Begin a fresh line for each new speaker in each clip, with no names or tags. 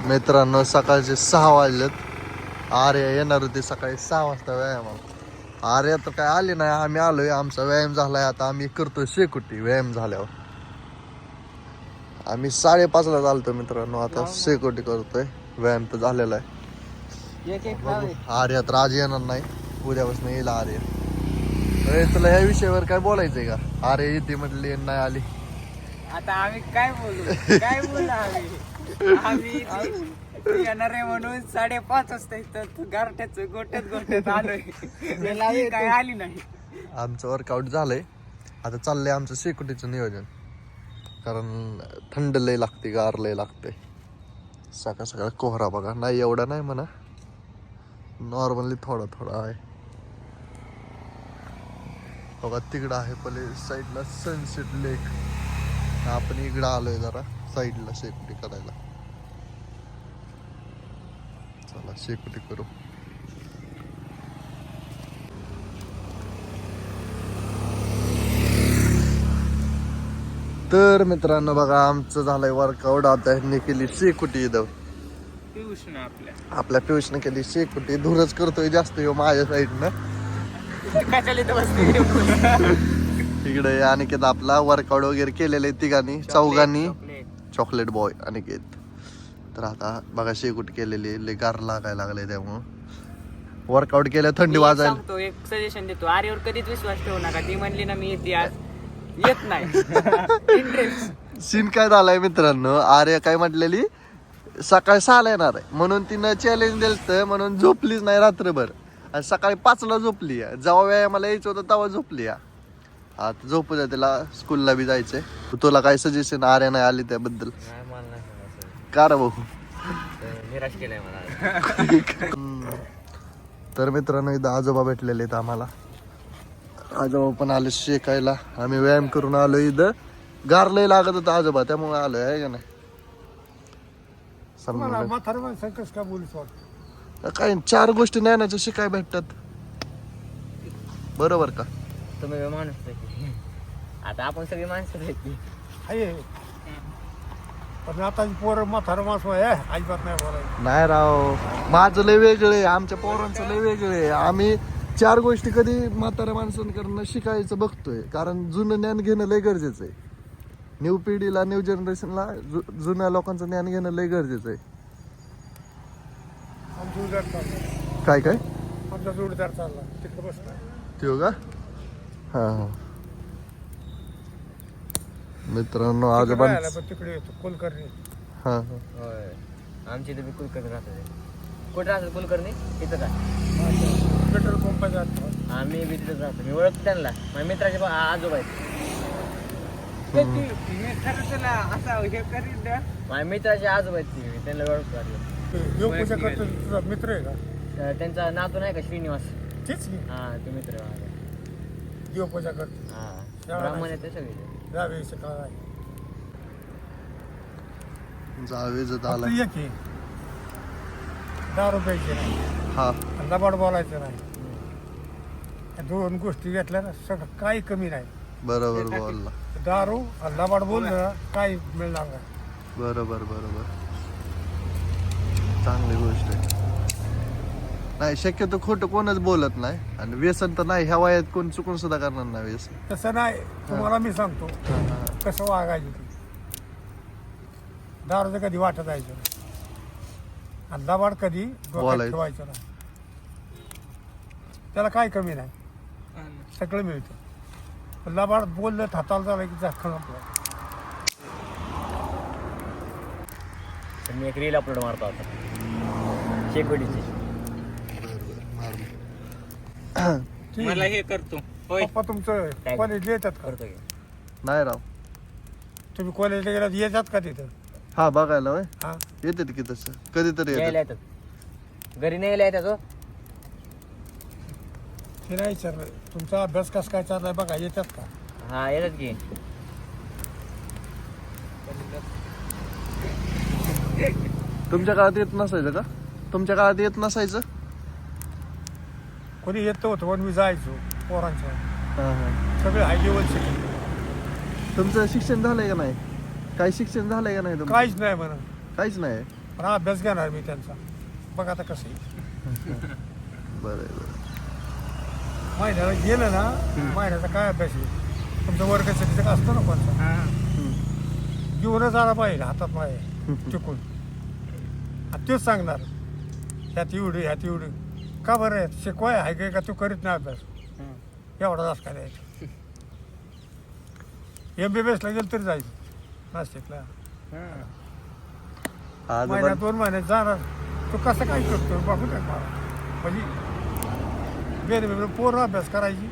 मित्रांनो सकाळचे 6 वाजलेत. आर्या येणार होती सकाळी 6 वाजता व्यायामाला. आर्या तर काय आली नाही. आम्ही आलोय, आमचा व्यायाम झालाय. आता आम्ही करतोय शेकोटी. व्यायाम झाल्यावर आम्ही 5:30ला चालतो मित्रांनो. आता शेकोटी करतोय. व्यायाम तर झालेला आहे. आर्या तर आज येणार नाही, उद्यापासून येईल आर्या. अरे तुला या विषयावर काय बोलायचंय का? आर्या येते म्हटली नाही आली.
आता आम्ही काय बोलू आम्ही येणार आहे म्हणून 5:30 वाजता इथं गारठ्याच गोट्यात आलोय. काय आली नाही.
आमचं वर्कआउट झालंय. आता चाललंय आमचं शेकोटीचं नियोजन. कारण थंड लय लागते, गार लय लागते. सकाळ सकाळ कोहरा बघा, नाही एवढा नाही म्हणा, नॉर्मली थोडा थोडा आहे बघा. तिकडं आहे पहिले साईडला सनसेट लेक. आपण इकडं आलोय जरा साईडला शेकोटी करायला. चला शेकोटी करू. तर मित्रांनो बघा, आमचं झालंय वर्कआउट. आता ह्यांनी केली शेकोटी. इथं आपल्या पियुषने केली शेकोटी. धूरच करतोय जास्त ह्यो माझ्या साईडनं. इकडे अनिकेत आपला वर्कआउट वगैरे केलेले तिघांनी चौघांनी. Chocolate boy Aniket. तर आता बघा शेकोटी केलेली. लय गार लागायला लागले, त्यामुळं वर्कआउट केलं. थंडी वाजायला
सांगतो, एक सजेशन देतो. आर्यावर कधीच विश्वास ठेवू नका. ती म्हणली ना मी येते आज, येत नाही. इंटरेस्ट
सीन काय झालाय मित्रांनो, आर्या काय म्हटलेली सकाळी 6ला येणार आहे म्हणून तिनं चॅलेंज दिलं, म्हणून झोपलीच नाही रात्रभर. आणि सकाळी 5ला झोपली. जेव्हा व्यायामाला यायचं होतं तेव्हा झोपली. आता झोपू द्या, तिला स्कूलला बी जायचंय. तुला काय सजेशन आर्या नाही आली त्याबद्दल? का रे भाऊ?
निराश केलंय मला.
तर मित्रांनो इथं आजोबा भेटलेले आहेत आम्हाला. आजोबा पण आले शेकायला. आम्ही व्यायाम करून आलो. इथं गार लय लागत होतं आजोबा, त्यामुळे आलोय आहे का नाही. काय 4 गोष्टी ज्ञानाच्या शिकाय भेटतात, बरोबर का?
तुम्ही माणूस आता आपण सगळी माणसं
पण आता पोरं म्हातारं माणूस आहे, अजिबात नाही बोलायचं.
नाही राव, माझं लय वेगळे, आमच्या पोरांचं लय वेगळे. आम्ही 4 गोष्टी कधी म्हाताऱ्या माणसांकडनं शिकायचं बघतोय. कारण जुनं ज्ञान घेणं लय गरजेचं आहे. न्यू पिढीला, न्यू जनरेशनला जुन्या लोकांचं ज्ञान घेणं लय गरजेचं आहे.
जोडदार चालला,
काय काय
आमचा जोडदार चालला तिकडे बसला.
ठेवू का? हा हा. मित्रांनो आजोबा
तिकडे येतो कुलकर्णी.
हा हा.
आमची इथे कुलकर्णी राहतात. कुठे राहतात कुलकर्णी? तिथं का
पेट्रोल पंप जातो.
आम्ही बी तिथंच राहतो. मी ओळखतो त्यांना. माझ्या मित्राचे आजोबा आहेत. माझ्या मित्राचे आजोबा आहेत. मी त्यांना ओळखतो.
देवपूजा करतो. तुझा मित्र आहे का?
त्यांचा नातू नाही का श्रीनिवास?
तेच की.
हा ते मित्र आहे माझा.
देवपूजा करतो.
हा ब्राह्मण आहेत ते सगळे.
जावेचं काळ आहे.
जावेज आला.
आपलं एक आहे, दारू प्यायची नाही,
हा
लबाड बोलायचं नाही. या 2 गोष्टी घेतल्या ना सगळं काही कमी नाही.
बरोबर बोलला.
दारू आणि लबाड बोललं ना काही मिळणार नाही.
बरोबर बरोबर, चांगली गोष्ट आहे. नाही शक्यतो खोटं कोणच बोलत नाही. आणि व्यसन तर नाही, ह्या वयात कोण चुकून सुद्धा करणार नाही व्यसन.
तसं नाही. तुम्हाला मी सांगतो कसं वागायचं ते. दारूचं कधी वाटत जायचं नाही आणि लबाड कधी डोक्यात ठेवायचं नाही. त्याला काही कमी नाही, सगळं मिळतं. लबाड बोललं हाताला झालं की झाकण आपलं.
मी एक रील अपलोड मारतो आता शेकोटीची. मला हे करतो.
पप्पा तुमचं कॉलेजला येतात का?
करतो की.
नाही राव.
तुम्ही कॉलेजला गेलात येतात का तिथं?
हा बघायला होय,
हा
येतात की तसं कधीतरी
यायला
येतात.
येतात. घरी नाही यायला येतात. हो
ते नाही विचारलं तुमचा अभ्यास कसा काय चाललाय बघा, येतात का?
हा येतात की.
तुमच्या काळात येत नसायचं का? तुमच्या काळात येत नसायचं?
कोणी येतं होतं पण मी जायचो पोरांच्या.
हा हा.
सगळे हाय लेवल शिकले.
तुमचं शिक्षण झालंय का नाही? काही शिक्षण झालंय का नाही तुमचं?
काहीच नाही म्हणा.
काहीच नाही.
पण अभ्यास घेणार मी त्यांचा. बघ आता कसं आहे.
बरं.
महिन्याला गेलं ना महिन्याचा काय अभ्यास आहे तुमचा वर्गसाठी असतो ना कोणता घेऊनच आला पाहिजे हातात माये टिकून. आणि तेच सांगणार ह्यात एवढी का बरं शिकवाय आहे काय का तू करीत नाही अभ्यास एवढा जास्त काय द्यायचा. MBBS ला गेलं तरी जायचं नाशिकला महिन्यात 2 महिन्यात जाणार. तू कसं काय करतो बघू काय मला म्हणजे वेगवेगळे पोरं अभ्यास करायची.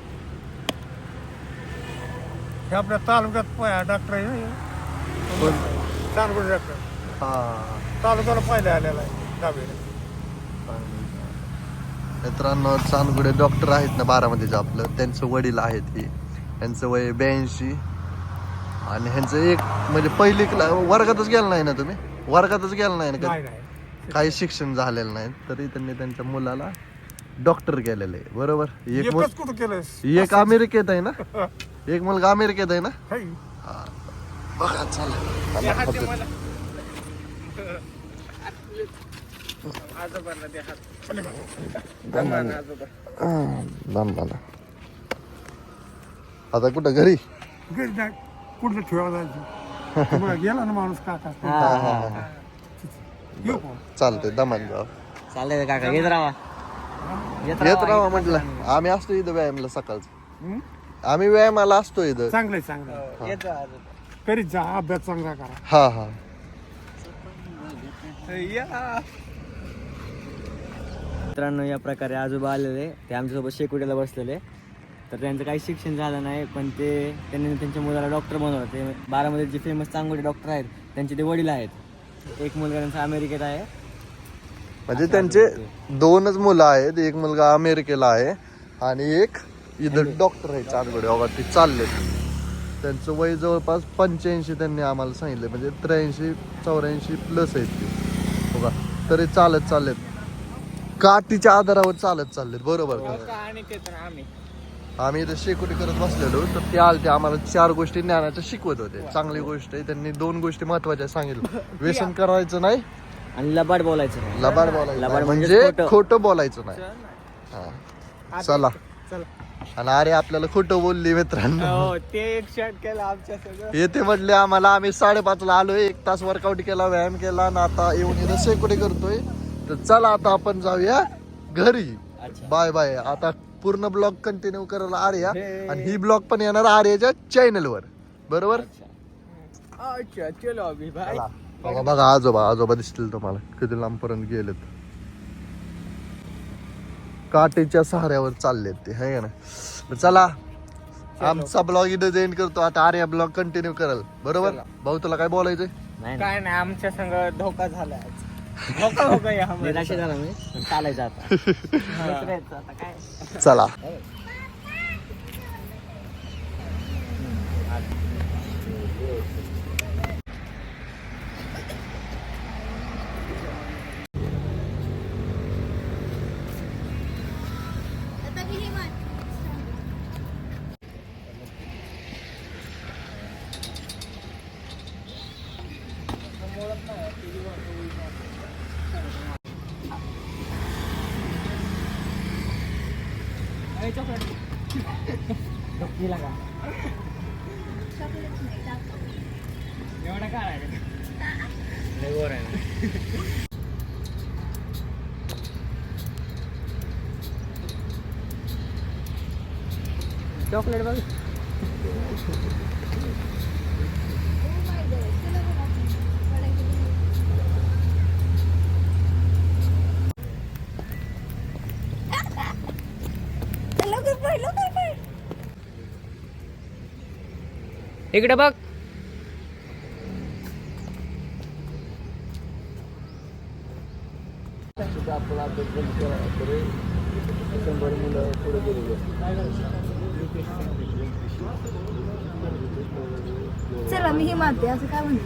हे आपल्या तालुक्यात डॉक्टर आहे ना चांदगुडी डॉक्टर तालुक्याला पहिला आलेला आहे दहावीला.
मित्रांनो चांदगुडे डॉक्टर आहेत ना बारामतीचं आपलं त्यांचं वडील आहेत ही. यांचं वय 82 आणि ह्यांचं एक म्हणजे पहिली वर्गातच गेलं नाही ना तुम्ही वर्गातच गेलं नाही ना
नाही
कधी? काही शिक्षण झालेलं नाही तरी त्यांनी त्यांच्या मुलाला डॉक्टर केलेलं आहे बरोबर.
एकच कुठं केलंस
एक अमेरिकेत आहे ना एक मुलगा अमेरिकेत आहे ना.
हाय.
बघा चालेल
आजोबांना द्या हात.
आता कुठं घरी
घरी जाय कुठं ठेवा जायची मग गेला ना माणूस काका येऊ का?
चालतंय दमान जाऊ
चालेल काका येत राहा.
येत राहा म्हटलं आम्ही असतो इथं व्यायामला सकाळचं.
हं?
आम्ही व्यायामाला असतो इथं.
चांगलंय चांगलं
येत राहा.
करीत जा अभ्यास चांगला करा.
हा
मित्रांनो या प्रकारे आजोबा आलेले ते आमच्यासोबत शेकोटीला बसलेले. तर त्यांचं काही शिक्षण झालं नाही पण त्यांनी त्यांच्या मुलाला डॉक्टर बनवलं. ते बारामतीत जे फेमस चांगोडे डॉक्टर आहेत त्यांचे ते वडील आहेत. एक मुलगा त्यांचा अमेरिकेत आहे.
म्हणजे त्यांचे 2च मुलं आहेत. एक मुलगा अमेरिकेला आहे आणि एक इथं डॉक्टर आहे चांदगुडे बाबा ते चालले. त्यांचं वय जवळपास 85 त्यांनी आम्हाला सांगितलं म्हणजे 83-84 प्लस आहेत ते बघा तरी चालत चाललेत काठीच्या आधारावर चालत चाललेत बरोबर का.
आणि ते तर
आम्ही इथं शेकोटी करत बसलेलो तर ते आले ते आम्हाला 4 गोष्टी ज्ञानाच्या शिकवत होते. चांगली गोष्ट आहे त्यांनी 2 गोष्टी महत्वाच्या सांगितलं. व्यसन करायचं नाही
आणि लबाड बोलायचं नाही.
लबाड बोलायचं
लबाड
म्हणजे
म्हणजे
खोटं बोलायचं नाही. हा चला आणि अरे आपल्याला खोटं बोलली मित्रांनो.
हो ते एक शर्ट केलं आमच्या सगळं.
येते म्हटले आम्हाला आम्ही 5:30ला आलोय 1 तास वर्कआउट केला व्यायाम केला आणि आता येऊन इथं शेकोटी करतोय. तर चला आता आपण जाऊया घरी. Bye bye. आता पूर्ण ब्लॉग कंटिन्यू करायला आर्या आणि ही ब्लॉग पण येणार आर्याच्या चॅनलवर बरोबर.
अच्छा चलो अभि भाई.
बघा बघा आजोबा दिसतील तुम्हाला किती लांबपर्यंत गेलेत. काटेच्या सहाऱ्यावर चाललेत ते है ना. चला आमचा ब्लॉग इथं एंड करतो. आता आर्या ब्लॉग कंटिन्यू करेल बरोबर. भाऊ तुला काय बोलायचंय.
नाही
काय नाही आमच्या संग धोका झाला आज. धोका हो गया हमें.
निराशे झाला मी पण चालायचं आता.
दुसऱ्याचं आता काय.
चला
एवढा काय
चॉकलेट बघ.
इकडे बघ.
चला मी ही मारते असं काय म्हणते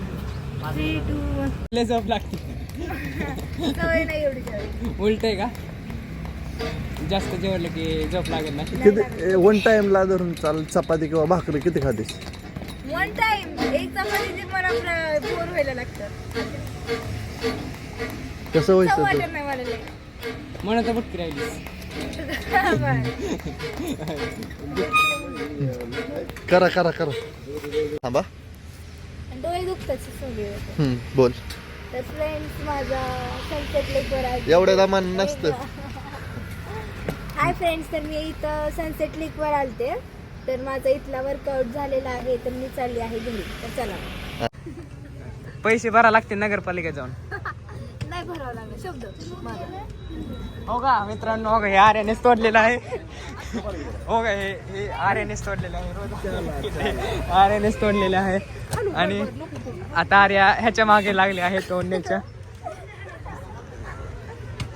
3, 2, 1.
झोप लागते.
सवय नाही एवढी जेवायची.
उलट आहे का जास्त जेवलं की झोप लागत ना.
किती 1 टाइमला धरून चाल चपाती किंवा भाकरी किती खातेस.
1 टाइम एक चपातीचे मला 4 व्हायला लागतात.
कसं व्हायचं
वाटत
तर?
नाही मला लय.
म्हणत बुटकी राहिली
बरं.
करा करा करा थांबा.
डोळे दुखतात सगळे.
बोल.
तर फ्रेंड्स माझा सनसेट लेकवर आहे.
एवढ्या दमान नसतं.
हाय फ्रेंड्स, तर मी इथं सनसेट लेकवर आलते. तर माझा इथला वर्कआउट झालेला आहे, तर मी चालली आहे घरी. तर चला.
पैसे भरा लागते नगरपालिकेत जाऊन.
नाही भरावं लागलं शब्द माझा.
हो का मित्रांनो, हो का हे आर्यानेच तोडलेलं आहे. हो का हे आर्यानेच तोडलेलं आहे. आर्यानेच तोडलेलं आहे. आणि आता आर्या ह्याच्या मागे लागले आहे तोडण्याच्या.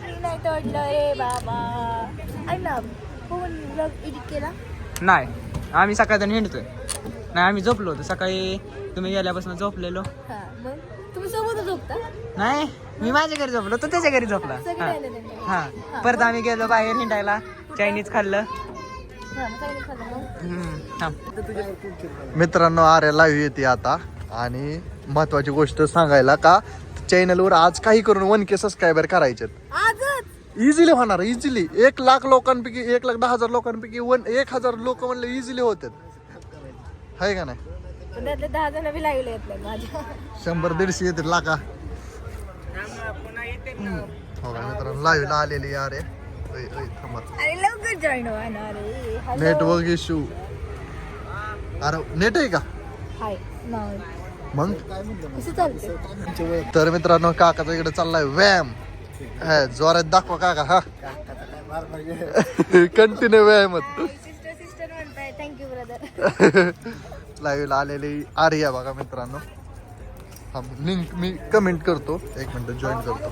मी नाही तोडलं रे बाबा. ऐक ना, फोन एडिट केला.
नाही, आम्ही सकाळी हिंडतोय. नाही, आम्ही झोपलो होतो सकाळी. तुम्ही गेल्यापासून झोपलेलो.
हा मग तुम्ही सोबतच झोपता.
नाही, मी माझ्या घरी झोपलो, तो त्याच्या घरी झोपला.
सगळे आले त्यांनी.
हा, परत आम्ही गेलो बाहेर हिंडायला. चायनीज खाल्लं.
हा मग काही नाही खाल्लं मग.
थांब.
मित्रांनो आर्या लाईव्ह येते आता. आणि महत्वाची गोष्ट सांगायला का चॅनलवर आज काही करून 1K सबस्क्रायबर करायचे.
आजच
इझिली होणार. इझिली 1,00,000 लोकांपैकी 1,10,000 लोकांपैकी 1,000 लोक म्हणले इझिली होतात. आहे का नाही?
पण त्यातले 10 जण बी लागले आहेत माझ्या.
100-150 येते लाखा. हो का मित्रांनो लाईव्हला आलेली अरे थांबा.
अरे लवकर जॉईन व्हा ना रे. Hello.
Network issue. अरे नेट आहे का
हाय नाव
मग?
कसं चालते.
तर मित्रांनो काकाचा इकडे चाललाय व्यायाम. जोरात दाखवा काका. हा कंटिन्यू व्यायाम.
सिस्टर सिस्टर म्हणताय. Thank you brother.
लाईव्हला आलेली आर्या बघा मित्रांनो. लिंक मी कमेंट करतो. 1 मिनिट जॉईन करतो.